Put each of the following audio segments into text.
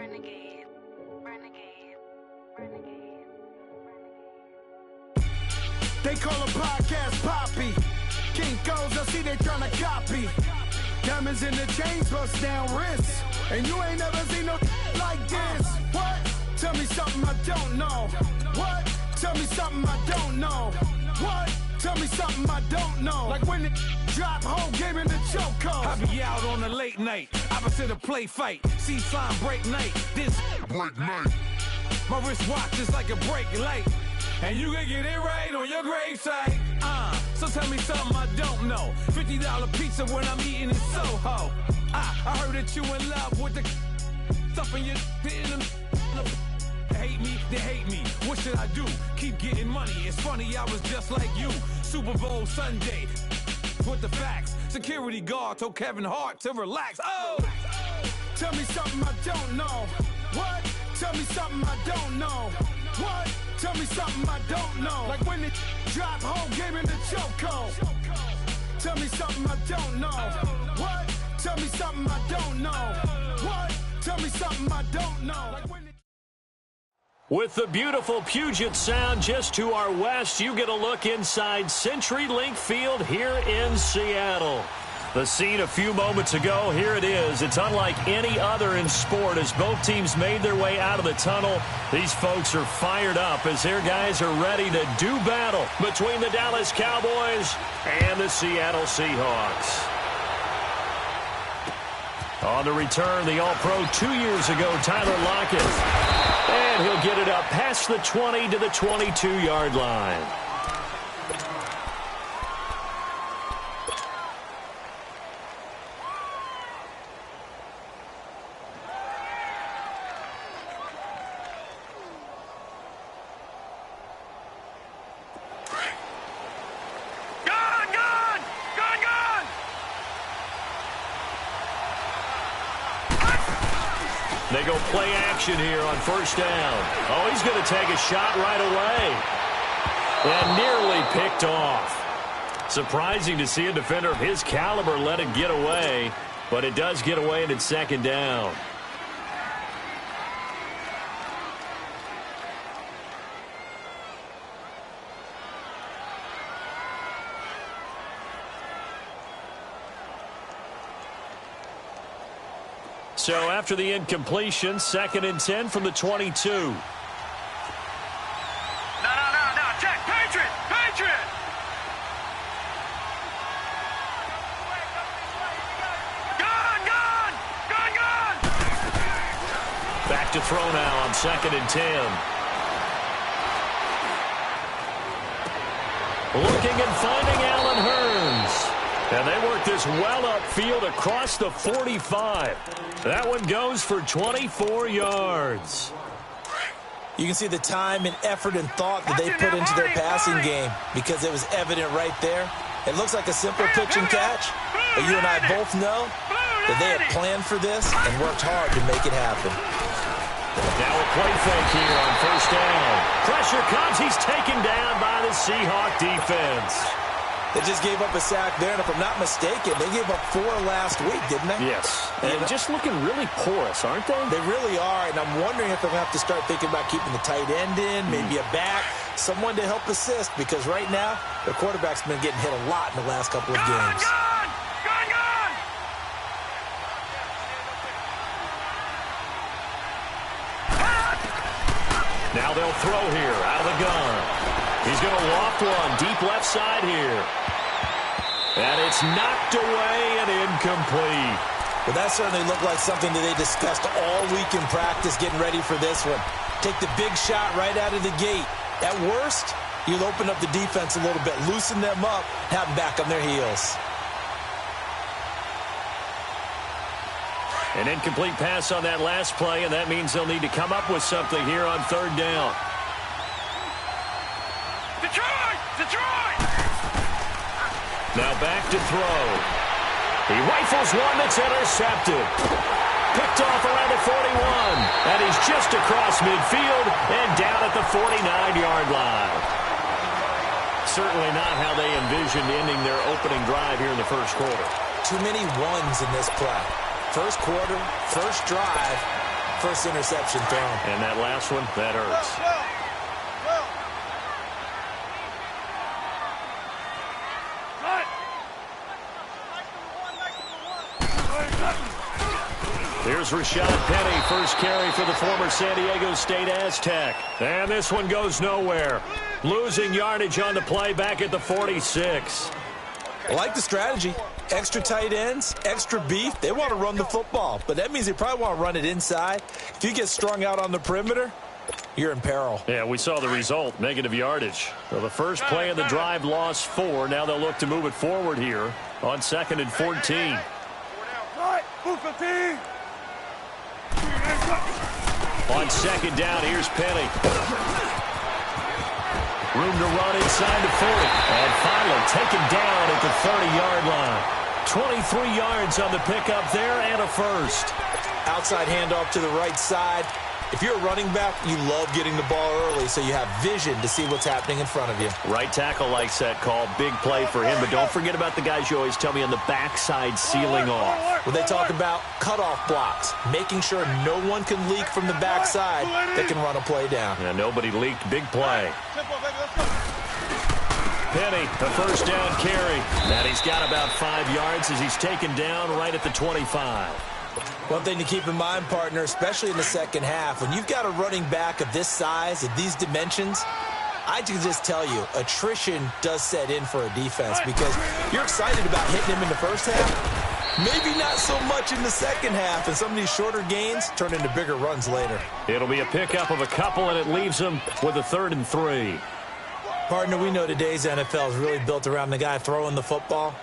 Renegade, renegade, renegade, renegade. They call a podcast Poppy. Kinkos, I see they tryna copy. Diamonds in the chains, bust down wrists. And you ain't never seen no like this. What? Tell me something I don't know. What? Tell me something I don't know. What? Tell me something I don't know. Like when it drop, whole game in the chokehold. I be out on a late night, opposite a play fight. See sign break night, this break night. My wristwatch is like a brake light. And you can get it right on your gravesite. So tell me something I don't know. $50 pizza when I'm eating in Soho. I heard that you in love with the stuff in your hate me, they hate me. What should I do? Keep getting money. It's funny, I was just like you. Super Bowl Sunday with the facts. Security guard told Kevin Hart to relax. Oh! Tell me something I don't know. What? Tell me something I don't know. What? Tell me something I don't know. Like when it drop, whole game in the chokehold. Tell me something I don't know. What? Tell me something I don't know. What? Tell me something I don't know. Like when it With the beautiful Puget Sound just to our west, you get a look inside CenturyLink Field here in Seattle. The scene a few moments ago, here it is. It's unlike any other in sport as both teams made their way out of the tunnel. These folks are fired up as their guys are ready to do battle between the Dallas Cowboys and the Seattle Seahawks. On the return, the All-Pro 2 years ago, Tyler Lockett. And he'll get it up past the 20 to the 22-yard line. They go play action here on first down. Oh, he's going to take a shot right away. And nearly picked off. Surprising to see a defender of his caliber let it get away, but it does get away and it's second down. So after the incompletion, 2nd and 10 from the 22. No, check, Patriot! Gone! Back to throw now on 2nd and 10. Looking and finding Allen Hurns. And they work this well upfield across the 45. That one goes for 24 yards. You can see the time and effort and thought that they put into their passing game because it was evident right there. It looks like a simple pitch and catch, but you and I both know that they had planned for this and worked hard to make it happen. Now a play fake here on first down. Pressure comes. He's taken down by the Seahawk defense. They just gave up a sack there, and if I'm not mistaken, they gave up 4 last week, didn't they? Yes. And just looking really porous, aren't they? They really are, and I'm wondering if they're going to have to start thinking about keeping the tight end in, maybe a back, someone to help assist, because right now, their quarterback's been getting hit a lot in the last couple of games. Gone! Now they'll throw here out of the gun. He's going to loft one deep left side here. And it's knocked away and incomplete. Well, that certainly looked like something that they discussed all week in practice getting ready for this one. Take the big shot right out of the gate. At worst, you'll open up the defense a little bit, loosen them up, have them back on their heels. An incomplete pass on that last play, and that means they'll need to come up with something here on 3rd down. Detroit! Now back to throw. He rifles one that's intercepted. Picked off around the 41. And he's just across midfield and down at the 49-yard line. Certainly not how they envisioned ending their opening drive here in the first quarter. Too many ones in this play. First quarter, first drive, first interception thrown. And that last one, that hurts. Here's Rashad Penny, first carry for the former San Diego State Aztec. And this one goes nowhere. Losing yardage on the play back at the 46. I like the strategy. Extra tight ends, extra beef. They want to run the football, but that means they probably want to run it inside. If you get strung out on the perimeter, you're in peril. Yeah, we saw the result, negative yardage. So the first play of the drive lost 4. Now they'll look to move it forward here on 2nd and 14. On 2nd down, here's Penny. Room to run inside the 40. And finally taken down at the 30-yard line. 23 yards on the pickup there and a first. Outside handoff to the right side. If you're a running back, you love getting the ball early so you have vision to see what's happening in front of you. Right tackle likes that call. Big play for him. But don't forget about the guys you always tell me on the backside sealing off. When they talk about cutoff blocks, making sure no one can leak from the backside that can run a play down. Yeah, nobody leaked. Big play. Penny, the first down carry. And he's got about 5 yards as he's taken down right at the 25. One thing to keep in mind, partner, especially in the second half, when you've got a running back of this size, of these dimensions, I can just tell you, attrition does set in for a defense because you're excited about hitting him in the first half. Maybe not so much in the second half, and some of these shorter gains turn into bigger runs later. It'll be a pickup of a couple, and it leaves them with a 3rd and 3. Partner, we know today's NFL is really built around the guy throwing the football.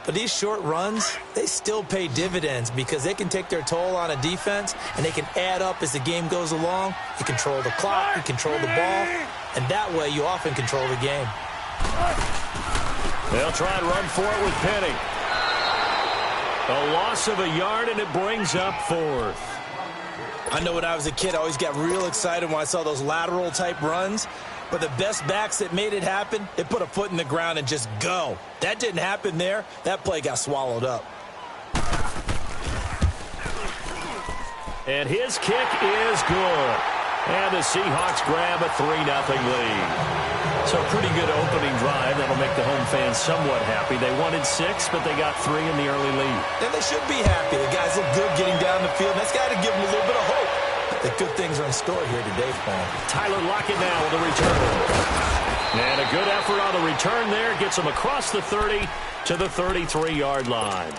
But these short runs, they still pay dividends because they can take their toll on a defense, and they can add up as the game goes along. You control the clock, you control the ball, and that way you often control the game. They'll try and run for it with Penny. A loss of a yard, and it brings up 4th. I know when I was a kid, I always got real excited when I saw those lateral-type runs. But the best backs that made it happen, they put a foot in the ground and just go. That didn't happen there. That play got swallowed up. And his kick is good. And the Seahawks grab a 3-0 lead. So a pretty good opening drive. That'll make the home fans somewhat happy. They wanted 6, but they got 3 in the early lead. And they should be happy. The guys look good getting down the field. That's got to give them a little bit of hope that good things are in store here today for them. Tyler Lockett now with a return. And a good effort on the return there. Gets him across the 30 to the 33-yard line.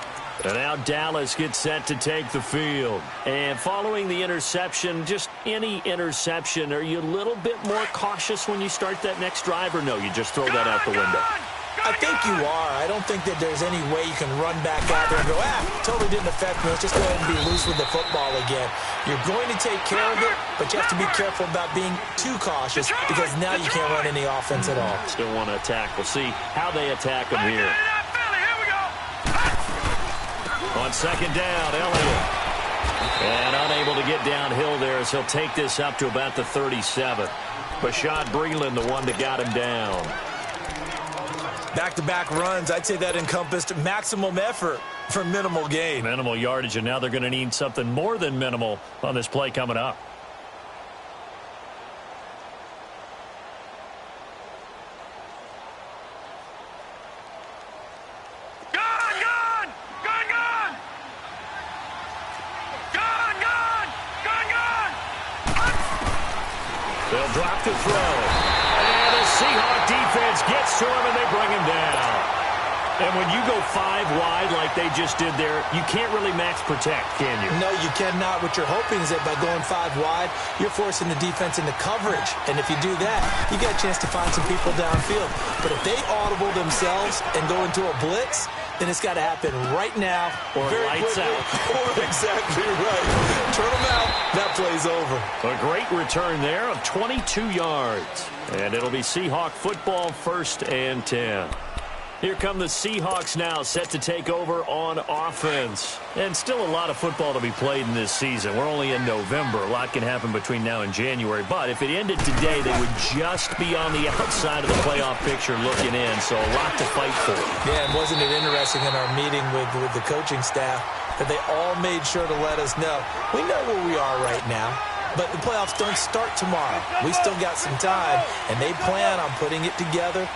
And now Dallas gets set to take the field. And following the interception, just any interception, are you a little bit more cautious when you start that next drive, or no, you just throw that out the window? I think you are. I don't think that there's any way you can run back out there and go, totally didn't affect me. Let's just go ahead and be loose with the football again. You're going to take care of it, but you have to be careful about being too cautious because now you can't run any offense at all. Still want to attack. We'll see how they attack them here. On 2nd down, Elliott. And unable to get downhill there as he'll take this up to about the 37. Bashad Breeland, the one that got him down. Back-to-back runs, I'd say that encompassed maximum effort for minimal gain. Minimal yardage, and now they're going to need something more than minimal on this play coming up. They'll drop to throw. And the Seahawk defense gets to him, and they bring him down. And when you go 5 wide like they just did there, you can't really max protect, can you? No, you cannot. What you're hoping is that by going 5 wide, you're forcing the defense into coverage. And if you do that, you got a chance to find some people downfield. But if they audible themselves and go into a blitz, then it's got to happen right now. Or lights out. Or exactly right. Turn them out. That play's over. A great return there of 22 yards. And it'll be Seahawk football, 1st and 10. Here come the Seahawks now, set to take over on offense. And still a lot of football to be played in this season. We're only in November. A lot can happen between now and January. But if it ended today, they would just be on the outside of the playoff picture looking in. So a lot to fight for. Yeah, and wasn't it interesting in our meeting with the coaching staff? that they all made sure to let us know. We know where we are right now, but the playoffs don't start tomorrow. We still got some time, and they plan on putting it together,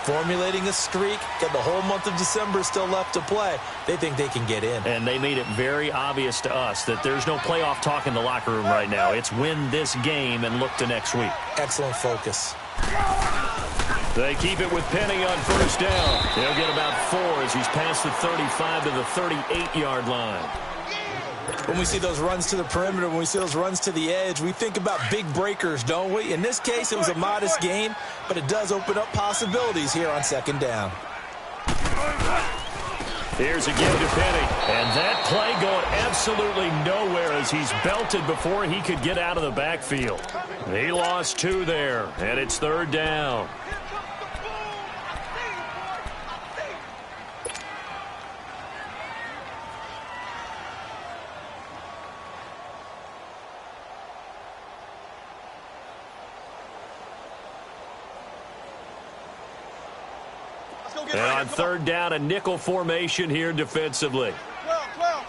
formulating a streak. Got the whole month of December still left to play. They think they can get in. And they made it very obvious to us that there's no playoff talk in the locker room right now. It's win this game and look to next week. Excellent focus. They keep it with Penny on first down. He'll get about 4 as he's past the 35 to the 38-yard line. When we see those runs to the perimeter, when we see those runs to the edge, we think about big breakers, don't we? In this case, it was a modest gain, but it does open up possibilities here on second down. Here's again to Penny. And that play going absolutely nowhere as he's belted before he could get out of the backfield. He lost 2 there, and it's third down. And on third down, a nickel formation here defensively. 12.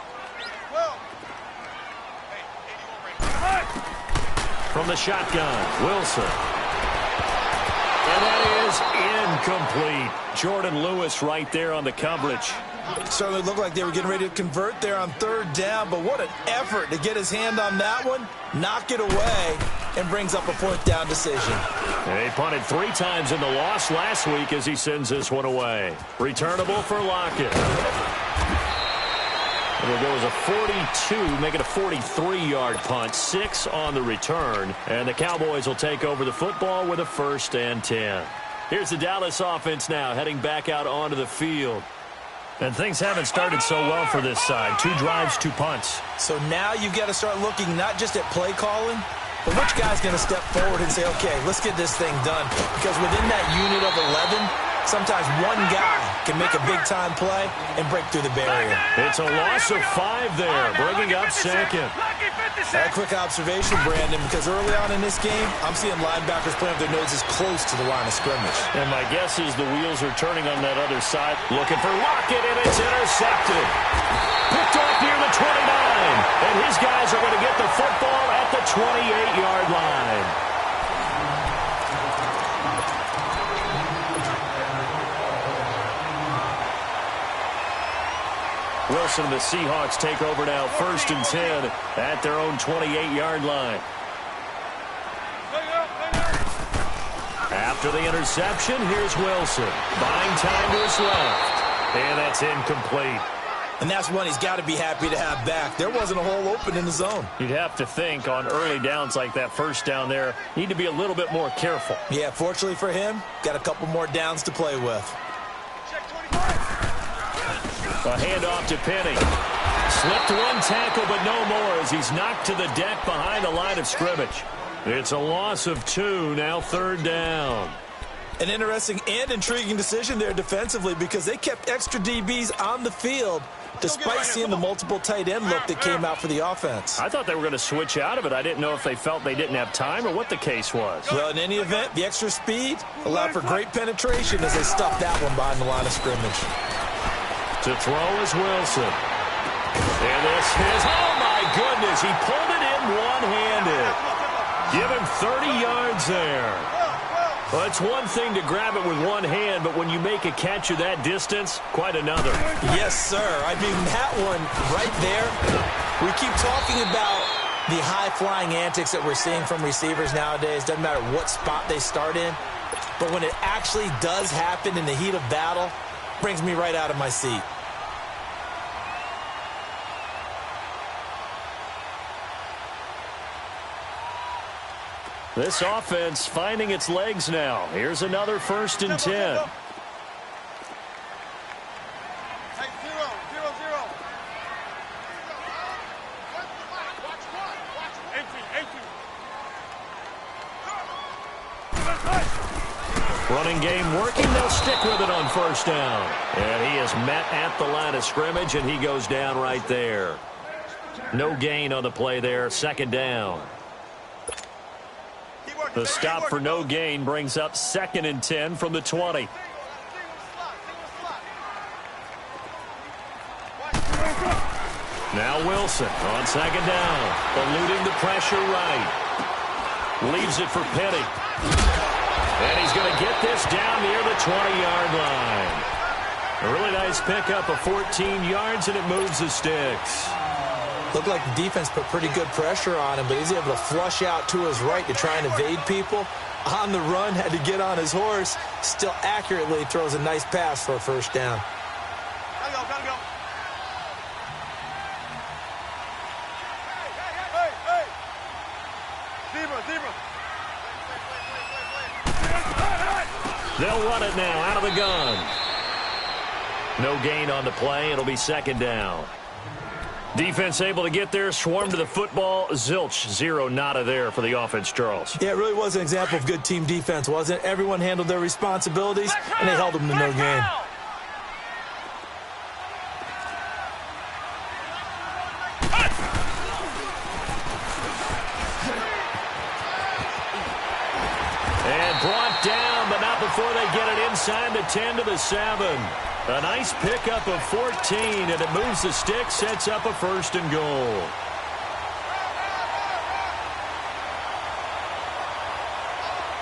From the shotgun, Wilson. And that is incomplete. Jordan Lewis right there on the coverage. Certainly looked like they were getting ready to convert there on third down, but what an effort to get his hand on that one, knock it away, and brings up a fourth down decision. And he punted 3 times in the loss last week as he sends this one away. Returnable for Lockett. It'll go as a 42, make it a 43-yard punt, 6 on the return. And the Cowboys will take over the football with a 1st and 10. Here's the Dallas offense now, heading back out onto the field. And things haven't started so well for this side. 2 drives, 2 punts. So now you've got to start looking not just at play calling, but which guy's going to step forward and say, okay, let's get this thing done. Because within that unit of 11, sometimes one guy can make a big-time play and break through the barrier. It's a loss of 5 there, bringing up second. A quick observation, Brandon, because early on in this game, I'm seeing linebackers playing with their noses close to the line of scrimmage. And my guess is the wheels are turning on that other side. Looking for Lockett, and it's intercepted. Picked off near the 29. And his guys are going to get the football at the 28-yard line. Wilson and the Seahawks take over now, 1st and 10 at their own 28-yard line. After the interception, here's Wilson. Buying time to his left. And that's incomplete. And that's one he's got to be happy to have back. There wasn't a hole open in the zone. You'd have to think on early downs like that first down there, need to be a little bit more careful. Yeah, fortunately for him, got a couple more downs to play with. A handoff to Penny. Slipped 1 tackle, but no more as he's knocked to the deck behind the line of scrimmage. It's a loss of 2, now third down. An interesting and intriguing decision there defensively because they kept extra DBs on the field despite seeing the multiple tight end look that came out for the offense. I thought they were going to switch out of it. I didn't know if they felt they didn't have time or what the case was. Well, in any event, the extra speed allowed for great penetration as they stuffed that one behind the line of scrimmage. To throw is Wilson. And this is, oh my goodness, he pulled it in one-handed. Give him 30 yards there. Well, it's one thing to grab it with one hand, but when you make a catch of that distance, quite another. Yes, sir. I mean, that one right there, we keep talking about the high-flying antics that we're seeing from receivers nowadays. Doesn't matter what spot they start in. But when it actually does happen in the heat of battle, brings me right out of my seat. This offense finding its legs now. Here's another 1st and 10. Running game working. They'll stick with it on first down. And he is met at the line of scrimmage, and he goes down right there. No gain on the play there. 2nd down. The stop for no gain brings up 2nd and 10 from the 20. Now Wilson on second down. Eluding the pressure right. Leaves it for Petty. And he's going to get this down near the 20-yard line. A really nice pickup of 14 yards, and it moves the sticks. Looked like the defense put pretty good pressure on him, but he's able to flush out to his right to try and evade people. On the run, had to get on his horse. Still accurately throws a nice pass for a first down. Gotta go. Zebra. They'll run it now out of the gun. No gain on the play. It'll be second down. Defense able to get there, swarm to the football. Zilch, zero, nada there for the offense, Charles. Yeah, it really was an example of good team defense, wasn't it? Everyone handled their responsibilities, and they held them to no gain. And brought down, but not before they get it inside the 10 to the 7. A nice pickup of 14, and it moves the stick, sets up a first and goal.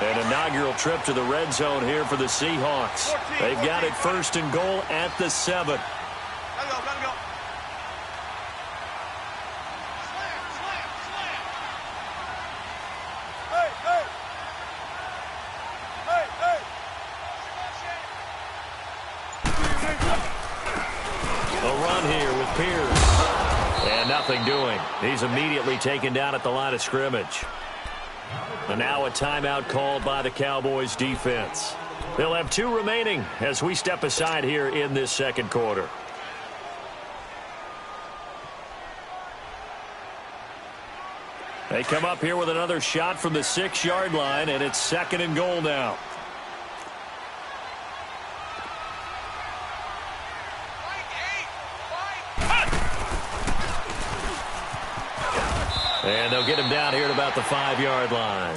An inaugural trip to the red zone here for the Seahawks. They've got it first and goal at the 7. Gotta go. A run here with Pierce. And nothing doing. He's immediately taken down at the line of scrimmage. And now a timeout called by the Cowboys defense. They'll have 2 remaining as we step aside here in this second quarter. They come up here with another shot from the 6-yard line, and it's second and goal now. And they'll get him down here at about the 5-yard line.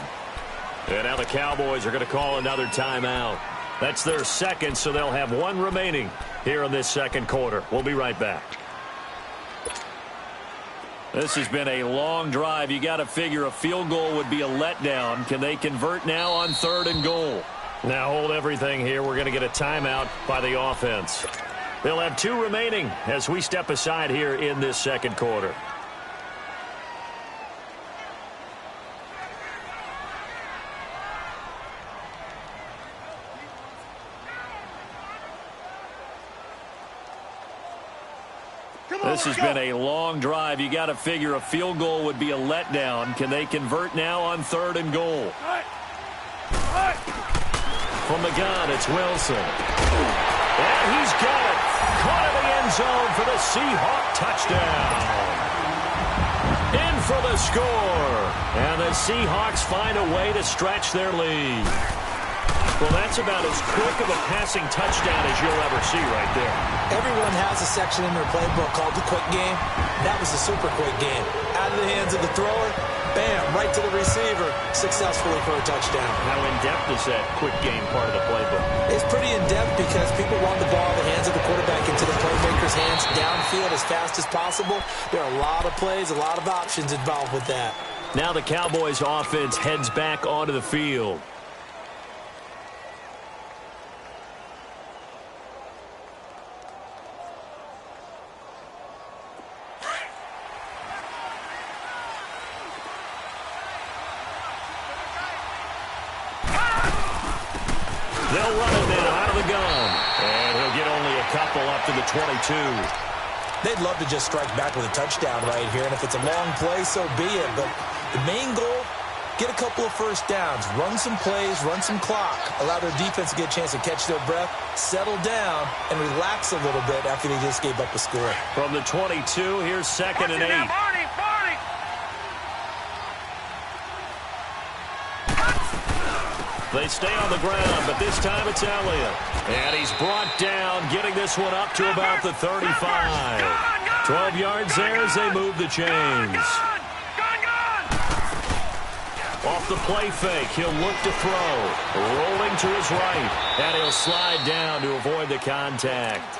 And now the Cowboys are going to call another timeout. That's their second, so they'll have 1 remaining here in this second quarter. We'll be right back. This has been a long drive. You got to figure a field goal would be a letdown. Can they convert now on 3rd and goal? Now hold everything here. We're going to get a timeout by the offense. They'll have 2 remaining as we step aside here in this second quarter. This has been a long drive. You got to figure a field goal would be a letdown. Can they convert now on 3rd and goal? From the gun, it's Wilson. And he's got it. Caught in the end zone for the Seahawk touchdown. In for the score. And the Seahawks find a way to stretch their lead. Well, that's about as quick of a passing touchdown as you'll ever see right there. Everyone has a section in their playbook called the quick game. That was the super quick game. Out of the hands of the thrower, bam, right to the receiver, successfully for a touchdown. How in-depth is that quick game part of the playbook? It's pretty in-depth because people want the ball in the hands of the quarterback into the playmaker's hands downfield as fast as possible. There are a lot of plays, a lot of options involved with that. Now the Cowboys offense heads back onto the field. They'll run it now out of the gun. And he'll get only a couple up to the 22. They'd love to just strike back with a touchdown right here, and if it's a long play, so be it. But the main goal, get a couple of first downs, run some plays, run some clock, allow their defense to get a chance to catch their breath, settle down, and relax a little bit after they just gave up a score. From the 22, here's second and 8. They stay on the ground, but this time it's Elliott. And he's brought down, getting this one up to about the 35. 12 yards there as they move the chains. Off the play fake, he'll look to throw. Rolling to his right, and he'll slide down to avoid the contact.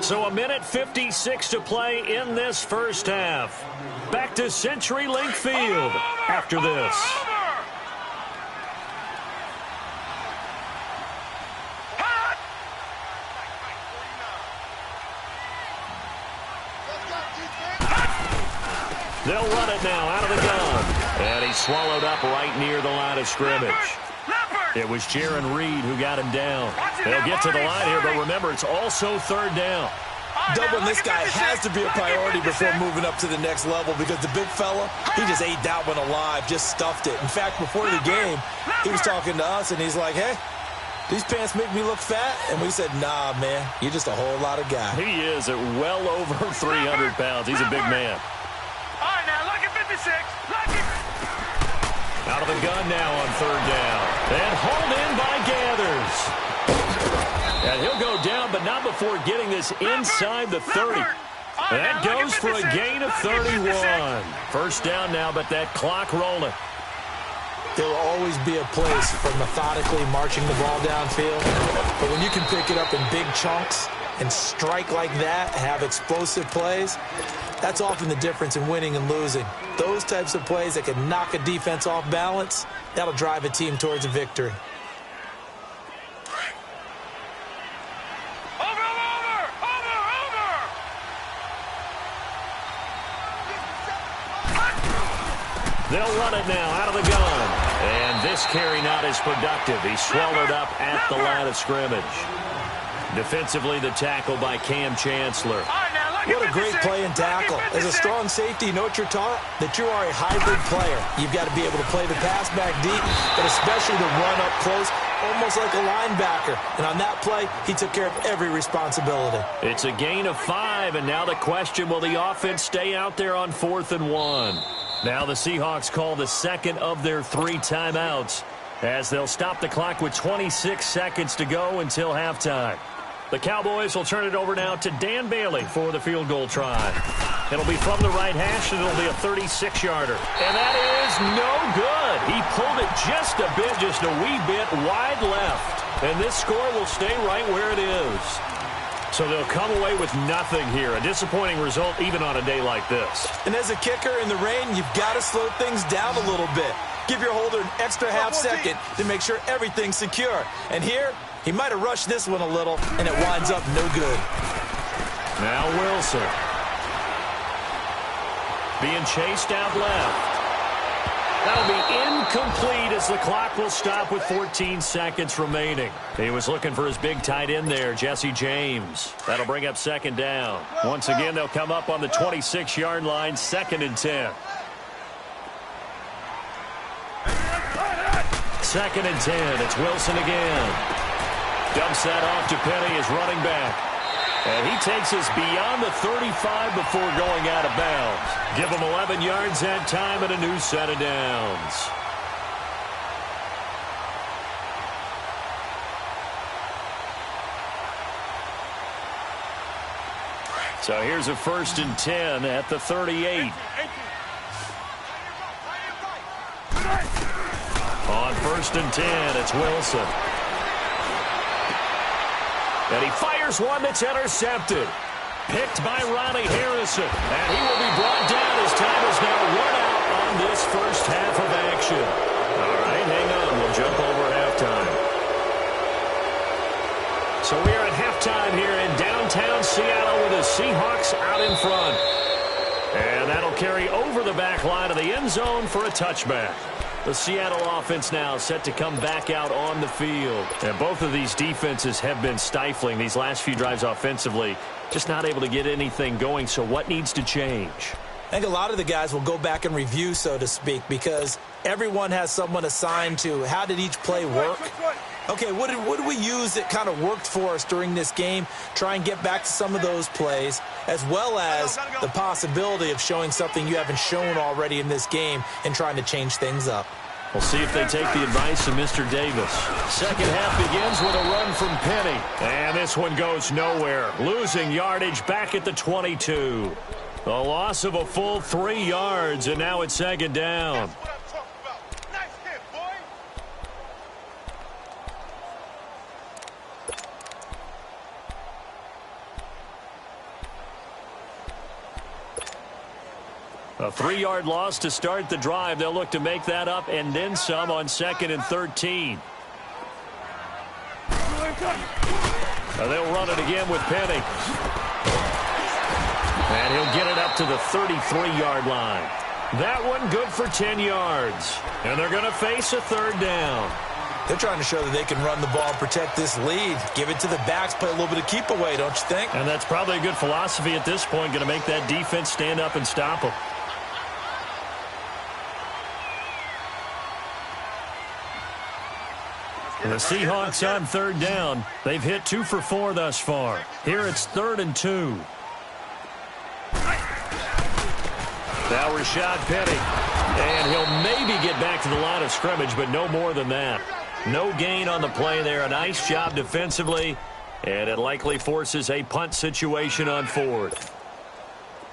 So 1:56 to play in this first half. Back to CenturyLink Field after this. They'll run it now out of the gun. And he's swallowed up right near the line of scrimmage. It was Jaron Reed who got him down. They'll get to the line here, but remember, it's also third down. Doubling this guy has to be a priority before moving up to the next level because the big fella, he just ate that one alive, just stuffed it. In fact, before the game, he was talking to us, and he's like, hey, these pants make me look fat? And we said, nah, man, you're just a whole lot of guy. He is at well over 300 pounds. He's a big man. All right, now, look at 56. Look at... Out of the gun now on third down. And hauled in by Gathers. And he'll go down, but not before getting this inside the 30. And that goes for a gain of 31. First down now, but that clock rolling. There will always be a place for methodically marching the ball downfield. But when you can pick it up in big chunks and strike like that, have explosive plays, that's often the difference in winning and losing. Those types of plays that can knock a defense off balance, that'll drive a team towards a victory. They'll run it now out of the gun. And this carry not as productive. He's swallowed up at the line of scrimmage. Defensively, the tackle by Cam Chancellor. What a great play and tackle. As a strong safety, you know what you're taught? That you are a hybrid player. You've got to be able to play the pass back deep, but especially the run up close, almost like a linebacker. And on that play, he took care of every responsibility. It's a gain of 5, and now the question, will the offense stay out there on 4th and 1? Now the Seahawks call the second of their 3 timeouts as they'll stop the clock with 26 seconds to go until halftime. The Cowboys will turn it over now to Dan Bailey for the field goal try. It'll be from the right hash, and it'll be a 36-yarder. And that is no good. He pulled it just a bit, just a wee bit wide left. And this score will stay right where it is. So they'll come away with nothing here. A disappointing result even on a day like this. And as a kicker in the rain, you've got to slow things down a little bit. Give your holder an extra half second to make sure everything's secure. And here, he might have rushed this one a little, and it winds up no good. Now Wilson. Being chased out left. That'll be incomplete as the clock will stop with 14 seconds remaining. He was looking for his big tight end there, Jesse James. That'll bring up second down. Once again, they'll come up on the 26-yard line, 2nd and 10. 2nd and 10. It's Wilson again. Dumps that off to Penny as running back. And he takes us beyond the 35 before going out of bounds. Give him 11 yards that time and a new set of downs. So here's a 1st and 10 at the 38. On 1st and 10, it's Wilson. And he fires one that's intercepted. Picked by Ronnie Harrison. And he will be brought down as time is now run out on this first half of action. All right, hang on. We'll jump over halftime. So we are at halftime here in downtown Seattle with the Seahawks out in front. And that'll carry over the back line of the end zone for a touchback. The Seattle offense now set to come back out on the field. And both of these defenses have been stifling these last few drives offensively. Just not able to get anything going. So what needs to change? I think a lot of the guys will go back and review, so to speak, because everyone has someone assigned to how did each play work. Okay, what did we use that kind of worked for us during this game? Try and get back to some of those plays, as well as the possibility of showing something you haven't shown already in this game and trying to change things up. We'll see if they take the advice of Mr. Davis. Second half begins with a run from Penny. And this one goes nowhere. Losing yardage back at the 22. The loss of a full 3 yards, and now it's 2nd down. A 3-yard loss to start the drive. They'll look to make that up and then some on 2nd and 13. They'll run it again with Penny. And he'll get it up to the 33-yard line. That one good for 10 yards. And they're going to face a 3rd down. They're trying to show that they can run the ball and protect this lead. Give it to the backs, play a little bit of keep away, don't you think? And that's probably a good philosophy at this point, going to make that defense stand up and stop them. The Seahawks on 3rd down. They've hit 2 for 4 thus far. Here it's 3rd and 2. Now Rashad Penny. And he'll maybe get back to the line of scrimmage, but no more than that. No gain on the play there. A nice job defensively. And it likely forces a punt situation on 4th.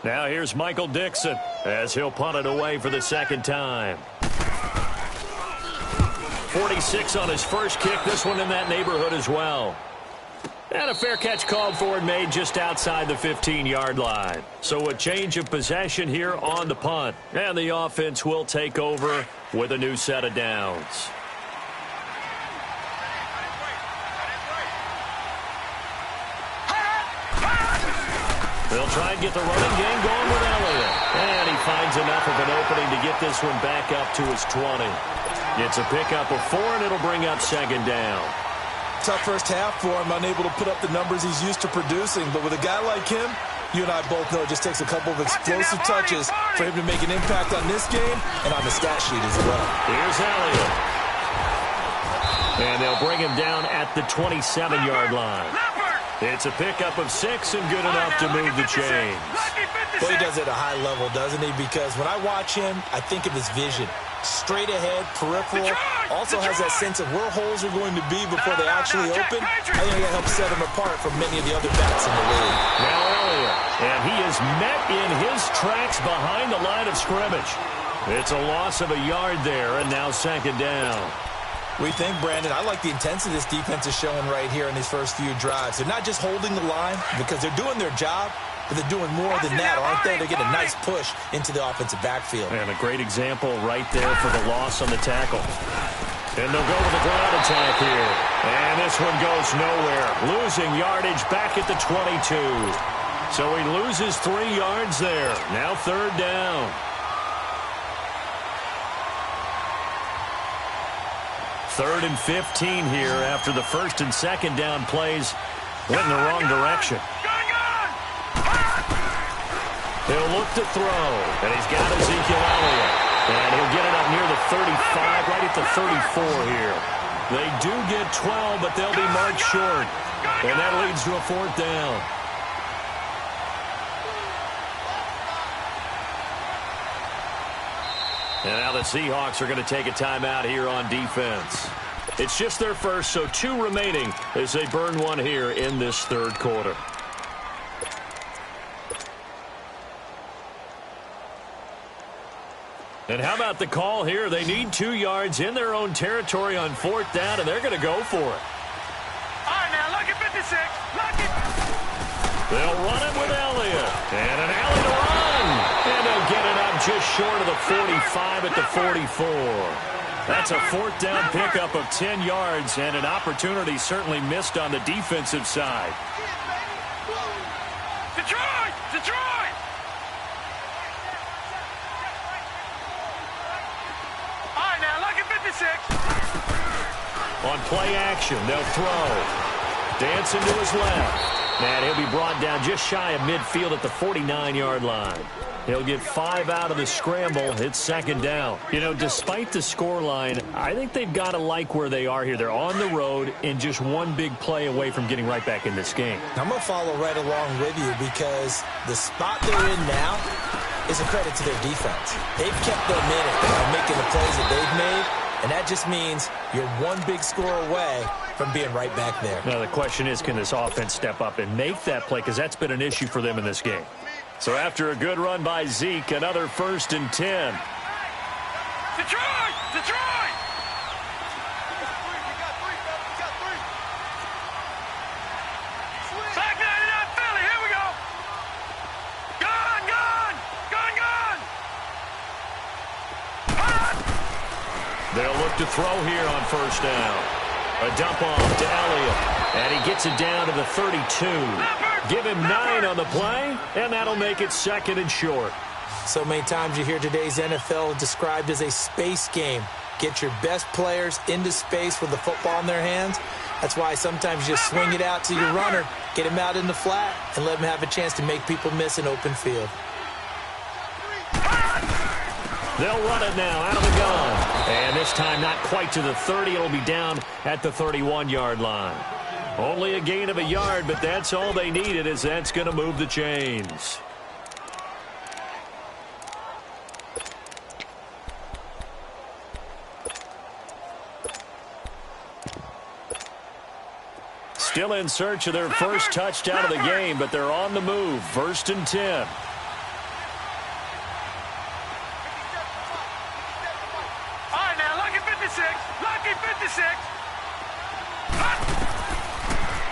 Now here's Michael Dixon as he'll punt it away for the 2nd time. 46 on his first kick. This one in that neighborhood as well. And a fair catch called for and made just outside the 15-yard line. So a change of possession here on the punt. And the offense will take over with a new set of downs. They'll try and get the running game going with Elliott. And he finds enough of an opening to get this one back up to his 20. It's a pickup of 4, and it'll bring up 2nd down. Tough first half for him, unable to put up the numbers he's used to producing. But with a guy like him, you and I both know it just takes a couple of explosive touches for him to make an impact on this game and on the stat sheet as well. Here's Elliott. And they'll bring him down at the 27-yard line. It's a pickup of 6 and good enough to move the chains. Well, he does it at a high level, doesn't he? Because when I watch him, I think of his vision. Straight ahead, peripheral, also has that sense of where holes are going to be before they actually open. I think that helps set him apart from many of the other backs in the league. Now Elliott, and he is met in his tracks behind the line of scrimmage. It's a loss of a yard there, and now 2nd down. We think, Brandon, I like the intensity this defense is showing right here in these first few drives. They're not just holding the line because they're doing their job, but they're doing more than that, aren't they? They're getting a nice push into the offensive backfield. And a great example right there for the loss on the tackle. And they'll go with the ground attack here. And this one goes nowhere. Losing yardage back at the 22. So he loses 3 yards there. Now 3rd down. 3rd and 15 here after the 1st and 2nd down plays went in the wrong direction. He'll look to throw, and he's got Ezekiel Elliott. And he'll get it up near the 35, right at the 34 here. They do get 12, but they'll be marked short. And that leads to a 4th down. And now the Seahawks are going to take a timeout here on defense. It's just their first, so 2 remaining as they burn one here in this 3rd quarter. And how about the call here? They need 2 yards in their own territory on 4th down, and they're going to go for it. All right, now, look at 56. Look at... They'll run it with Elliott. And an alley to run. And they'll get it up just short of the 45 at the 44. That's a 4th down pickup of 10 yards, and an opportunity certainly missed on the defensive side. Detroit! Detroit! All right, now, look at 56. On play action, they'll throw. Dancing to his left. And he'll be brought down just shy of midfield at the 49-yard line. He'll get 5 out of the scramble. It's 2nd down. You know, despite the scoreline, I think they've got to like where they are here. They're on the road and just one big play away from getting right back in this game. I'm going to follow right along with you because the spot they're in now is a credit to their defense. They've kept them in it by making the plays that they've made. And that just means you're one big score away from being right back there. Now, the question is, can this offense step up and make that play? Because that's been an issue for them in this game. So after a good run by Zeke, another 1st and 10. Detroit! Detroit! Back 99 Philly, here we go! Gone, gone! Gone, gone! to throw here on first down. A dump off to Elliott, and he gets it down to the 32. Give him 9 on the play, and that'll make it 2nd and short. So many times you hear today's NFL described as a space game. Get your best players into space with the football in their hands. That's why sometimes you just swing it out to your runner, get him out in the flat, and let him have a chance to make people miss an open field. They'll run it now out of the gun. And this time not quite to the 30. It'll be down at the 31-yard line. Only a gain of a yard, but that's all they needed, as that's going to move the chains. Still in search of their first touchdown of the game, but they're on the move. 1st and 10.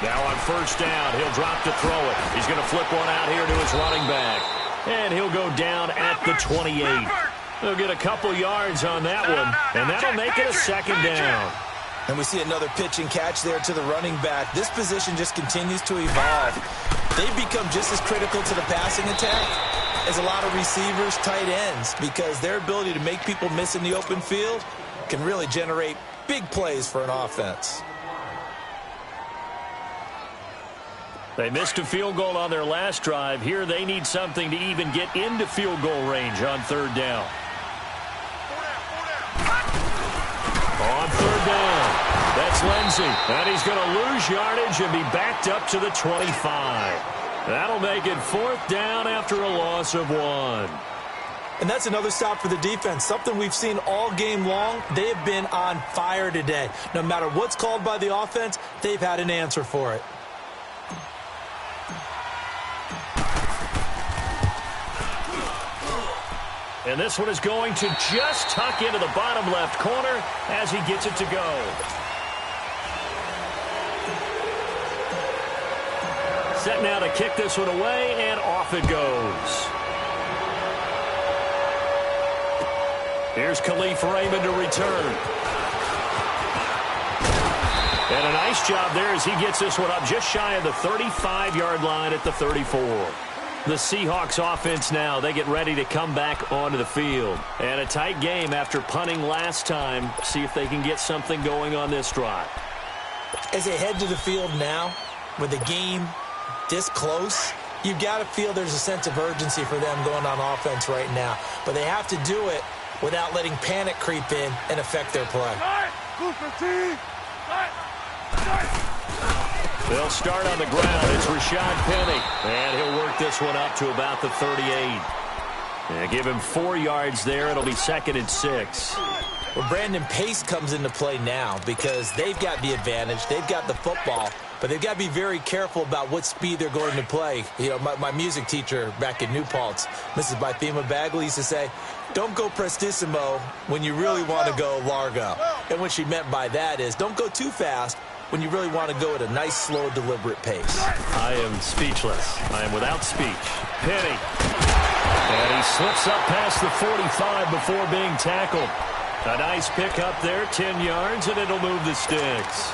Now on first down, he'll drop to throw it. He's going to flip one out here to his running back. And he'll go down at the 28. He'll get a couple yards on that one, and that'll make it a 2nd down. And we see another pitch and catch there to the running back. This position just continues to evolve. They've become just as critical to the passing attack as a lot of receivers, tight ends, because their ability to make people miss in the open field can really generate big plays for an offense. They missed a field goal on their last drive. Here they need something to even get into field goal range on 3rd down. On 3rd down, that's Lindsey. And he's going to lose yardage and be backed up to the 25. That'll make it 4th down after a loss of 1. And that's another stop for the defense, something we've seen all game long. They have been on fire today. No matter what's called by the offense, they've had an answer for it. And this one is going to just tuck into the bottom left corner as he gets it to go. Set now to kick this one away, and off it goes. Here's Khalif Raymond to return. And a nice job there as he gets this one up just shy of the 35-yard line at the 34. The Seahawks offense now, they get ready to come back onto the field. And a tight game after punting last time. See if they can get something going on this drive. As they head to the field now, with the game this close, you've got to feel there's a sense of urgency for them going on offense right now. But they have to do it without letting panic creep in and affect their play. They'll start on the ground. It's Rashad Penny. And he'll work this one up to about the 38. And give him 4 yards there. It'll be 2nd and 6. Well, Brandon, pace comes into play now because they've got the advantage. They've got the football. But they've got to be very careful about what speed they're going to play. You know, my music teacher back in New Paltz, Mrs. Bythema Bagley, used to say, don't go prestissimo when you really want to go largo. And what she meant by that is don't go too fast when you really want to go at a nice, slow, deliberate pace. I am speechless. I am without speech. Penny. And he slips up past the 45 before being tackled. A nice pick up there, 10 yards, and it'll move the sticks.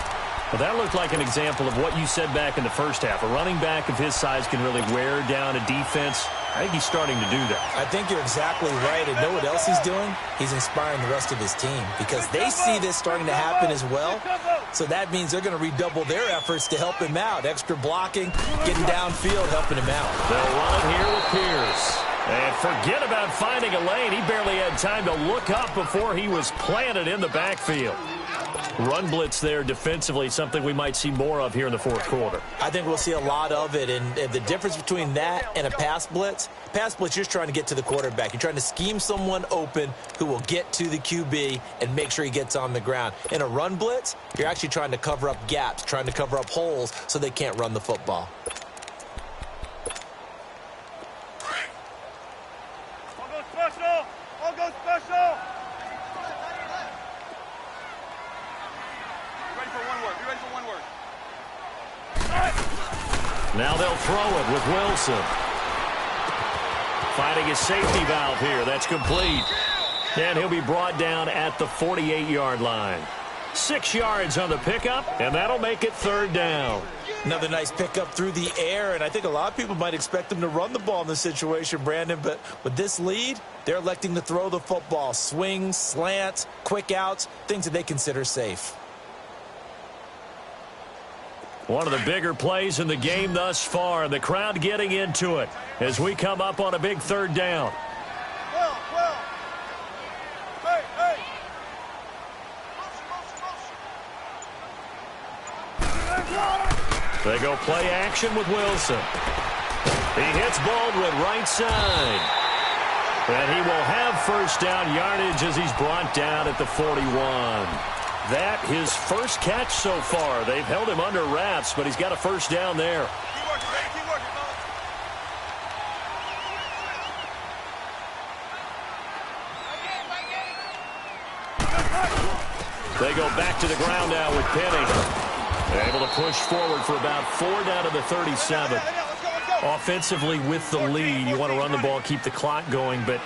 Well, that looked like an example of what you said back in the first half. A running back of his size can really wear down a defense. I think he's starting to do that. I think you're exactly right. And know what else he's doing? He's inspiring the rest of his team because they see this starting to happen as well. So that means they're going to redouble their efforts to help him out. Extra blocking, getting downfield, helping him out. They'll run it here with Pierce. And forget about finding a lane. He barely had time to look up before he was planted in the backfield. Run blitz there defensively, something we might see more of here in the 4th quarter. I think we'll see a lot of it. And the difference between that and a pass blitz, you're just trying to get to the quarterback. You're trying to scheme someone open who will get to the QB and make sure he gets on the ground. In a run blitz, you're actually trying to cover up gaps, trying to cover up holes so they can't run the football. I'll go special. Now they'll throw it with Wilson. Finding his safety valve here. That's complete. And he'll be brought down at the 48-yard line. 6 yards on the pickup, and that'll make it 3rd down. Another nice pickup through the air, and I think a lot of people might expect them to run the ball in this situation, Brandon, but with this lead, they're electing to throw the football. Swings, slants, quick outs, things that they consider safe. One of the bigger plays in the game thus far, the crowd getting into it as we come up on a big 3rd down. They go play action with Wilson. He hits Baldwin right side. And he will have 1st down yardage as he's brought down at the 41. That his first catch so far. They've held him under wraps, but he's got a 1st down there. They go back to the ground now with Penny. They're able to push forward for about 4 down to the 37. Offensively with the lead, you want to run the ball, keep the clock going, but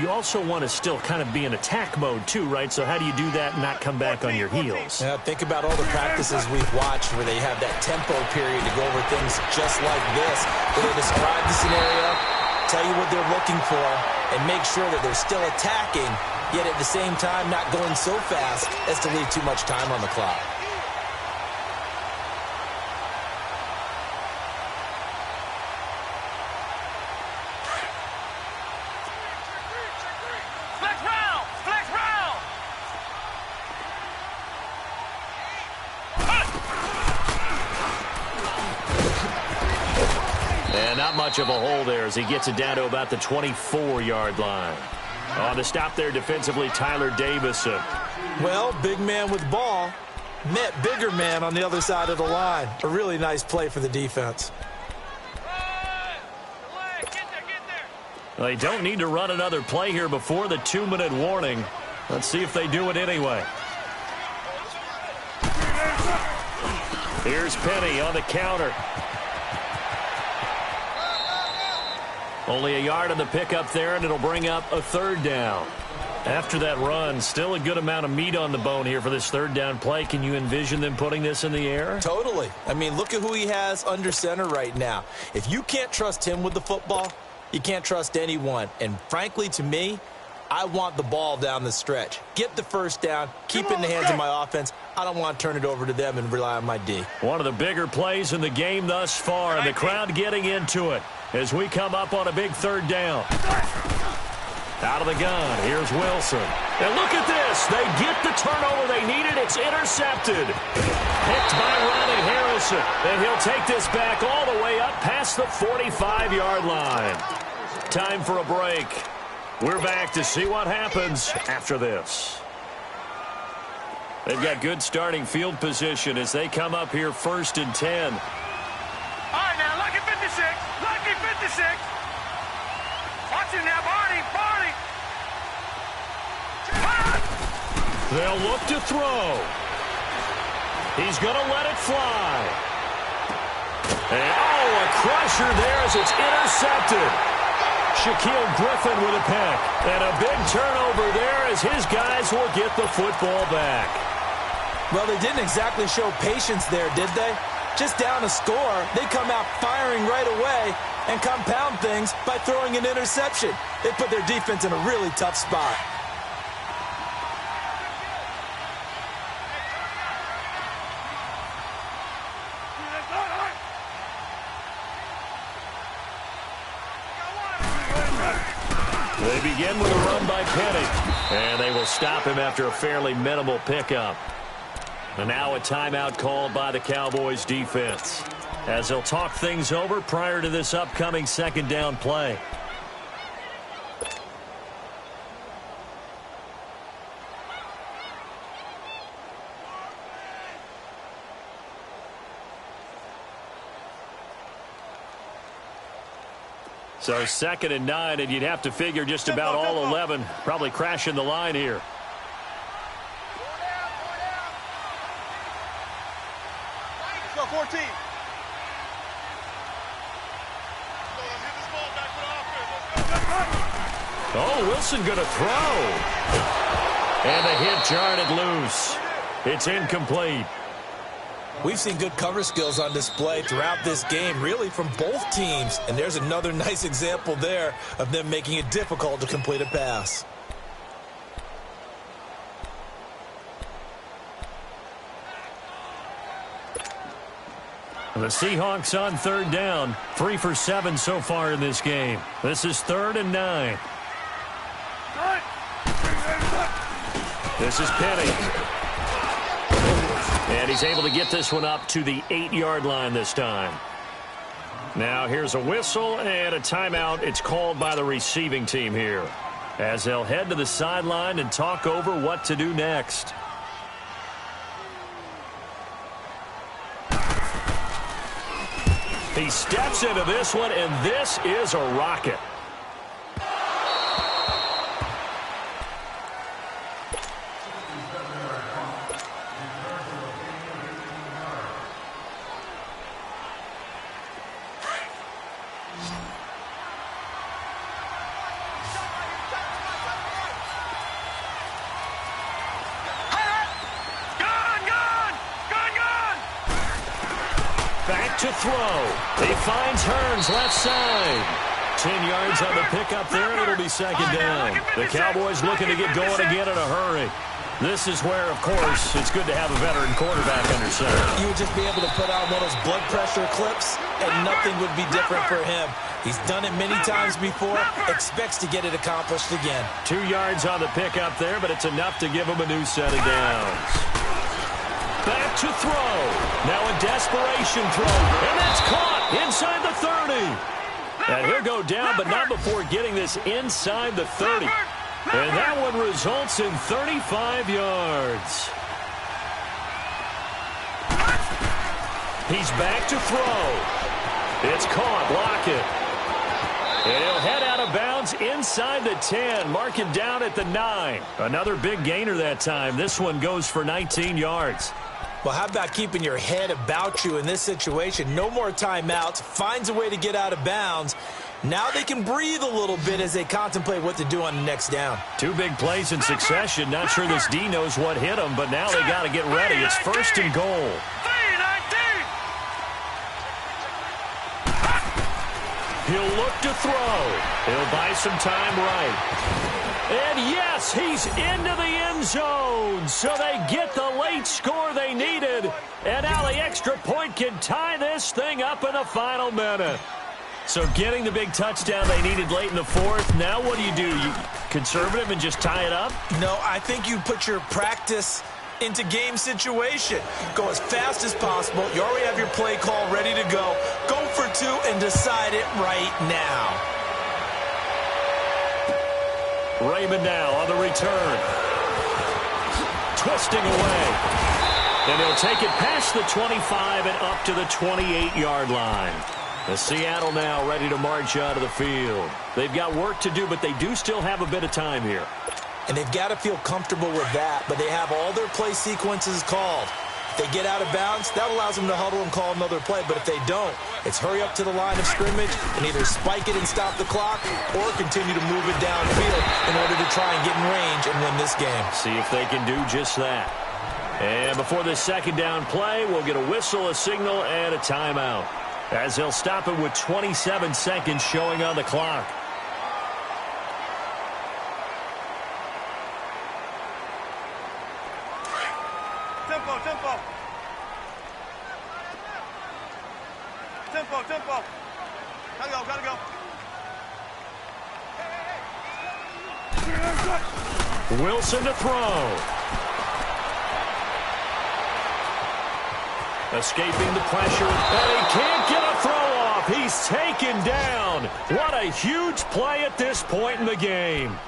you also want to still kind of be in attack mode too, right? So how do you do that and not come back on your heels? Yeah, think about all the practices we've watched where they have that tempo period to go over things just like this, where they describe the scenario, tell you what they're looking for, and make sure that they're still attacking, yet at the same time not going so fast as to leave too much time on the clock. Not much of a hole there as he gets it down to about the 24-yard line. On the stop there defensively, Tyler Davison. Well, big man with ball met bigger man on the other side of the line. A really nice play for the defense. Well, they don't need to run another play here before the 2-minute warning. Let's see if they do it anyway. Here's Penny on the counter. Only a yard on the pickup there, and it'll bring up a 3rd down. After that run, still a good amount of meat on the bone here for this 3rd down play. Can you envision them putting this in the air? Totally. I mean, look at who he has under center right now. If you can't trust him with the football, you can't trust anyone. And frankly, to me, I want the ball down the stretch. Get the 1st down, keep it in the hands of my offense. I don't want to turn it over to them and rely on my D. One of the bigger plays in the game thus far, and the crowd getting into it as we come up on a big 3rd down. Out of the gun, here's Wilson. And look at this. They get the turnover they needed. It's intercepted. Picked by Ronnie Harrison. And he'll take this back all the way up past the 45-yard line. Time for a break. We're back to see what happens after this. They've got good starting field position as they come up here 1st and 10. All right, now, lucky 56. Lucky 56. Watch him now, Barney. Barney. They'll look to throw. He's going to let it fly. And, a crusher there as it's intercepted. Shaquille Griffin with a pick. And a big turnover there as his guys will get the football back. Well, they didn't exactly show patience there, did they? Just down a score, they come out firing right away and compound things by throwing an interception. They put their defense in a really tough spot. They begin with a run by Penny, and they will stop him after a fairly minimal pickup. And now a timeout called by the Cowboys defense as they'll talk things over prior to this upcoming 2nd down play. So 2nd and 9, and you'd have to figure just about all 11 probably crashing the line here. Let's go, 14. Oh, Wilson going to throw. And the hit jarred it loose. It's incomplete. We've seen good cover skills on display throughout this game, really from both teams. And there's another nice example there of them making it difficult to complete a pass. The Seahawks on third down. 3 for 7 so far in this game. This is 3rd and 9. This is Penny. And he's able to get this one up to the 8-yard line this time. Now here's a whistle and a timeout. It's called by the receiving team here, as they'll head to the sideline and talk over what to do next. He steps into this one, and this is a rocket. To throw. He finds Hearns left side. 10 yards on the pickup there, and it'll be 2nd down. The Cowboys looking to get going again in a hurry. This is where, of course, it's good to have a veteran quarterback under center. You would just be able to put on one of those blood pressure clips, and nothing would be different for him. He's done it many times before, expects to get it accomplished again. 2 yards on the pickup there, but it's enough to give him a new set of downs. Back to throw. Now a desperation throw. And that's caught inside the 30. And he'll go down, but not before getting this inside the 30. And that one results in 35 yards. He's back to throw. It's caught. Lockett. And he'll head out of bounds inside the 10. Mark him down at the 9. Another big gainer that time. This one goes for 19 yards. Well, how about keeping your head about you in this situation? No more timeouts. Finds a way to get out of bounds. Now they can breathe a little bit as they contemplate what to do on the next down. 2 big plays in succession. Not sure this D knows what hit him, but now they got to get ready. It's 1st and goal. He'll look to throw. He'll buy some time right. And yes, he's into the end zone. So they get the late score they needed. And now the extra point can tie this thing up in the final minute. So getting the big touchdown they needed late in the 4th. Now what do? You conservative and just tie it up? No, I think you put your practice into game situation. Go as fast as possible. You already have your play call ready to go. Go for 2 and decide it right now. Raymond now on the return. Twisting away. And he'll take it past the 25 and up to the 28-yard line. The Seattle now ready to march out of the field. They've got work to do, but they do still have a bit of time here. And they've got to feel comfortable with that, but they have all their play sequences called. If they get out of bounds, that allows them to huddle and call another play. But if they don't, it's hurry up to the line of scrimmage and either spike it and stop the clock or continue to move it downfield in order to try and get in range and win this game. See if they can do just that. And before this 2nd down play, we'll get a whistle, a signal, and a timeout, as they'll stop it with 27 seconds showing on the clock. Tempo. Gotta go. Wilson to throw. Escaping the pressure, and he can't get a throw off. He's taken down. What a huge play at this point in the game.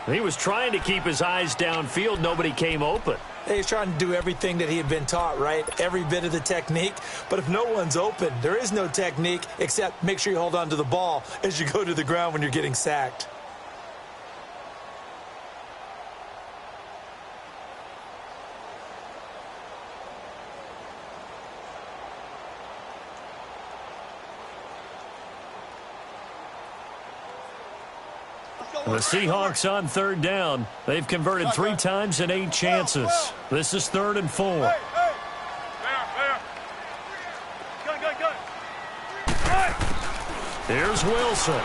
He was trying to keep his eyes downfield. Nobody came open. He's trying to do everything that he had been taught, right? Every bit of the technique. But if no one's open, there is no technique except make sure you hold on to the ball as you go to the ground when you're getting sacked. Let's go. The Seahawks on third down. They've converted 3 times in 8 chances. This is 3rd and 4. There. Go. Here's Wilson.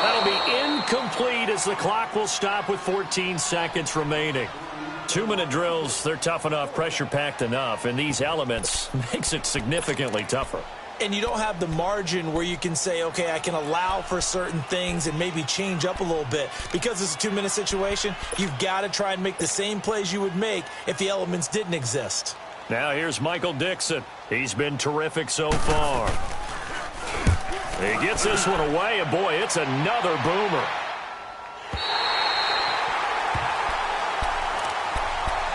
That'll be incomplete as the clock will stop with 14 seconds remaining. 2-minute drills, they're tough enough, pressure-packed enough, and these elements makes it significantly tougher. And you don't have the margin where you can say, okay, I can allow for certain things and maybe change up a little bit. Because it's a 2-minute situation, you've got to try and make the same plays you would make if the elements didn't exist. Now here's Michael Dixon. He's been terrific so far. He gets this one away, and boy, it's another boomer.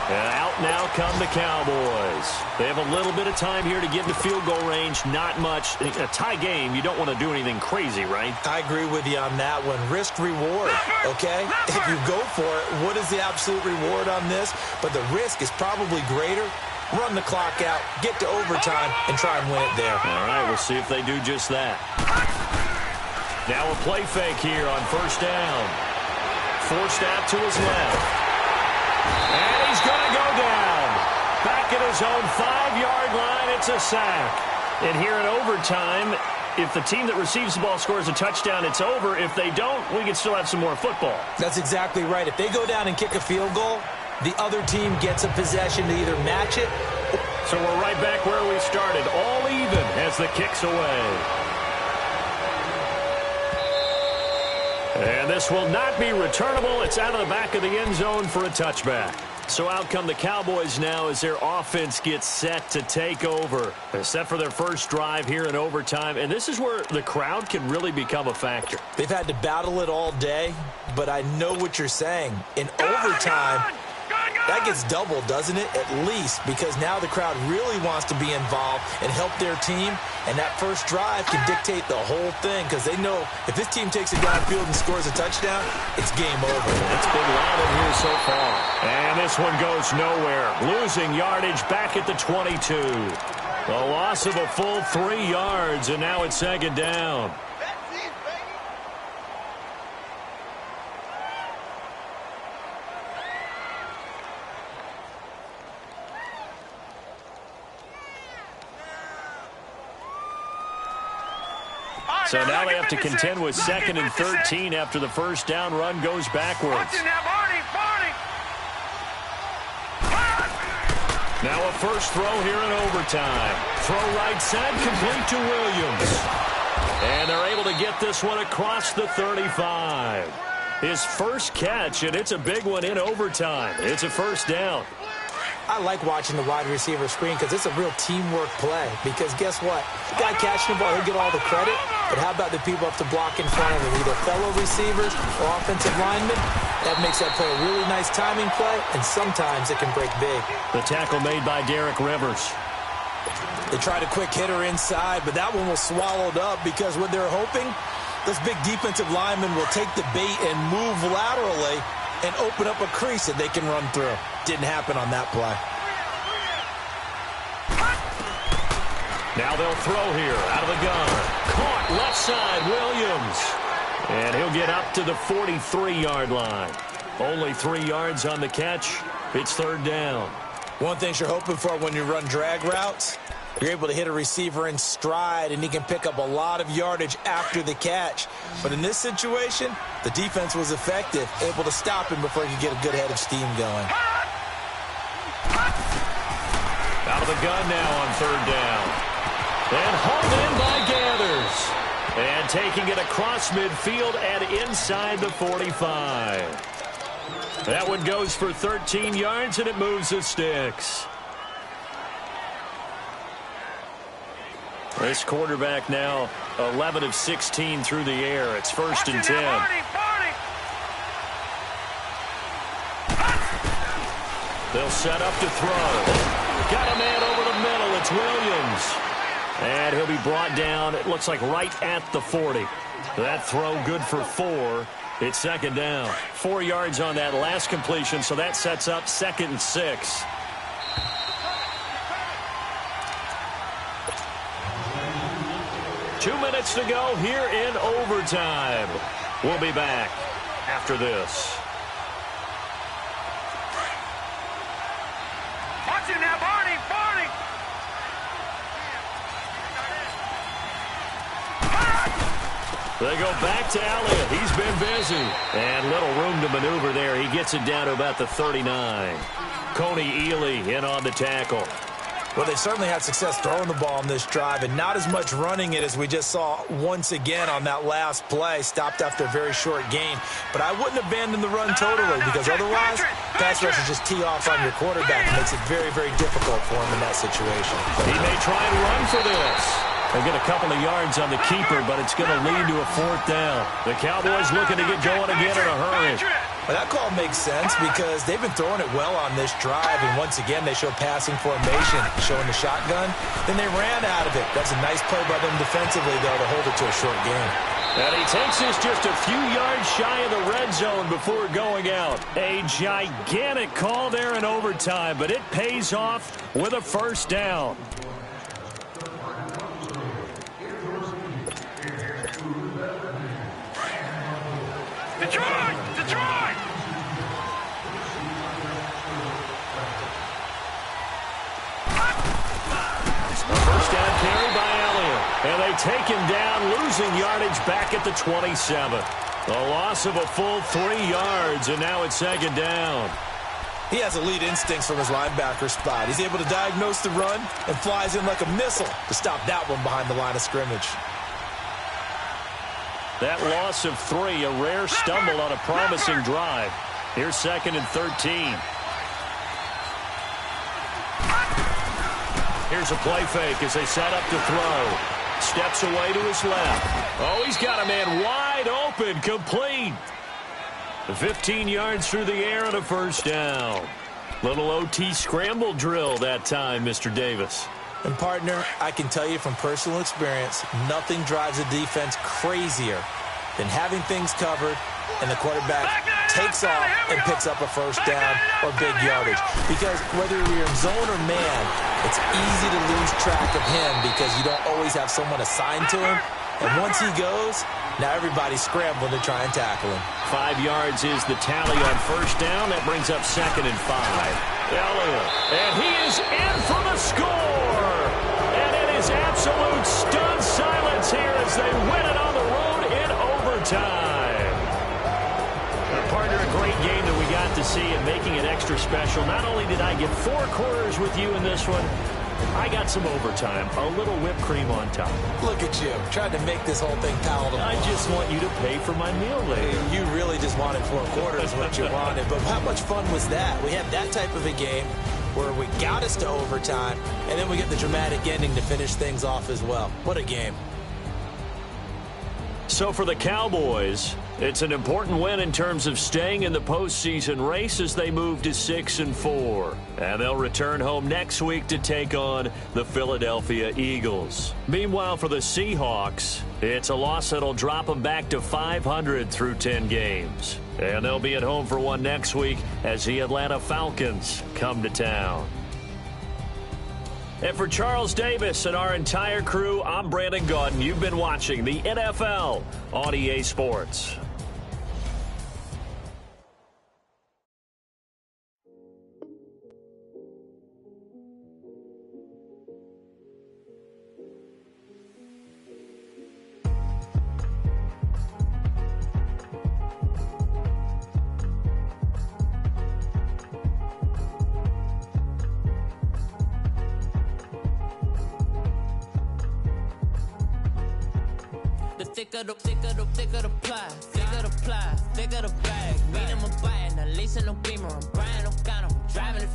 And out now come the Cowboys. They have a little bit of time here to get into field goal range. Not much. A tie game, you don't want to do anything crazy, right? I agree with you on that one. Risk reward, okay? If you go for it, what is the absolute reward on this? But the risk is probably greater. Run the clock out, get to overtime, and try and win it there. All right, we'll see if they do just that. Now a play fake here on first down. Forced out to his left. And he's going to go down. Back at his own 5-yard line, it's a sack. And here in overtime, if the team that receives the ball scores a touchdown, it's over. If they don't, we can still have some more football. That's exactly right. If they go down and kick a field goal, the other team gets a possession to either match it. So we're right back where we started, all even as the kick's away. And this will not be returnable. It's out of the back of the end zone for a touchback. So out come the Cowboys now as their offense gets set to take over. They're set for their first drive here in overtime. And this is where the crowd can really become a factor. They've had to battle it all day, but I know what you're saying. In overtime, that gets doubled, doesn't it? At least, because now the crowd really wants to be involved and help their team, and that first drive can dictate the whole thing because they know if this team takes it downfield and scores a touchdown, it's game over. It's been loud in here so far. And this one goes nowhere. Losing yardage back at the 22. A loss of a full 3 yards, and now it's second down. So now they have to contend with 2nd and 13 after the first down run goes backwards. Now a first throw here in overtime. Throw right side, complete to Williams. And they're able to get this one across the 35. His first catch, and it's a big one in overtime. It's a first down. I like watching the wide receiver screen because it's a real teamwork play. Because guess what? The guy catching the ball, he'll get all the credit. But how about the people up to block in front of him? Either fellow receivers or offensive linemen. That makes that play a really nice timing play, and sometimes it can break big. The tackle made by Derek Rivers. They tried a quick hitter inside, but that one was swallowed up because what they're hoping, those big defensive linemen will take the bait and move laterally and open up a crease that they can run through. Didn't happen on that play. Now they'll throw here out of the gun. Caught left side, Williams. And he'll get up to the 43-yard line. Only 3 yards on the catch. It's third down. One thing you're hoping for when you run drag routes, you're able to hit a receiver in stride, and he can pick up a lot of yardage after the catch. But in this situation, the defense was effective, able to stop him before he could get a good head of steam going. Out of the gun now on third down. And hauled in by Gathers. And taking it across midfield and inside the 45. That one goes for 13 yards, and it moves the sticks. This quarterback now 11 of 16 through the air. It's first and 10. They'll set up to throw. Got a man over the middle. It's Williams. And he'll be brought down, it looks like right at the 40. That throw good for 4. It's second down. 4 yards on that last completion, so that sets up 2nd and 6. 2 minutes to go here in overtime. We'll be back after this. Watch it now, Barney! Barney! They go back to Elliott. He's been busy. And little room to maneuver there. He gets it down to about the 39. Coney Ely in on the tackle. Well, they certainly had success throwing the ball on this drive and not as much running it as we just saw once again on that last play. Stopped after a very short gain. But I wouldn't abandon the run totally because otherwise, pass rushers just tee off on your quarterback. It makes it very, very difficult for him in that situation. He may try and run for this. They get a couple of yards on the keeper, but it's going to lead to a 4th down. The Cowboys looking to get going again in a hurry. Well, that call makes sense because they've been throwing it well on this drive, and once again, they show passing formation, showing the shotgun. Then they ran out of it. That's a nice play by them defensively, though, to hold it to a short gain. And he takes this just a few yards shy of the red zone before going out. A gigantic call there in overtime, but it pays off with a 1st down. Detroit! Detroit! A 1st down carry by Elliott. And they take him down, losing yardage back at the 27. A loss of a full 3 yards, and now it's 2nd down. He has elite instincts from his linebacker spot. He's able to diagnose the run and flies in like a missile to stop that one behind the line of scrimmage. That loss of 3, a rare stumble on a promising drive. Here's 2nd and 13. Here's a play fake as they set up to throw. Steps away to his left. Oh, he's got a man wide open, complete. 15 yards through the air and a 1st down. Little OT scramble drill that time, Mr. Davis. And, partner, I can tell you from personal experience, nothing drives a defense crazier than having things covered and the quarterback takes off and picks up a 1st down or big yardage. Because whether you're in zone or man, it's easy to lose track of him because you don't always have someone assigned to him. And once he goes, now everybody's scrambling to try and tackle him. 5 yards is the tally on 1st down. That brings up 2nd and 5. Elliott, and he is in for the score. And it is absolute stunned silence here as they win it on the road in overtime. Partner, a great game that we got to see and making it extra special. Not only did I get 4 quarters with you in this one, I got some overtime, a little whipped cream on top. Look at you, trying to make this whole thing palatable. I just want you to pay for my meal later. You really just wanted 4 quarters what you wanted, but how much fun was that? We had that type of a game where we got us to overtime, and then we get the dramatic ending to finish things off as well. What a game. So for the Cowboys, it's an important win in terms of staying in the postseason race as they move to 6-4. And they'll return home next week to take on the Philadelphia Eagles. Meanwhile, for the Seahawks, it's a loss that'll drop them back to 500 through 10 games. And they'll be at home for one next week as the Atlanta Falcons come to town. And for Charles Davis and our entire crew, I'm Brandon Gaudin. You've been watching the NFL on EA Sports. Thicker the pie, thicker the bag. Mean I'm a buyer, not leasing no beamer. I'm buying no gun, I'm driving it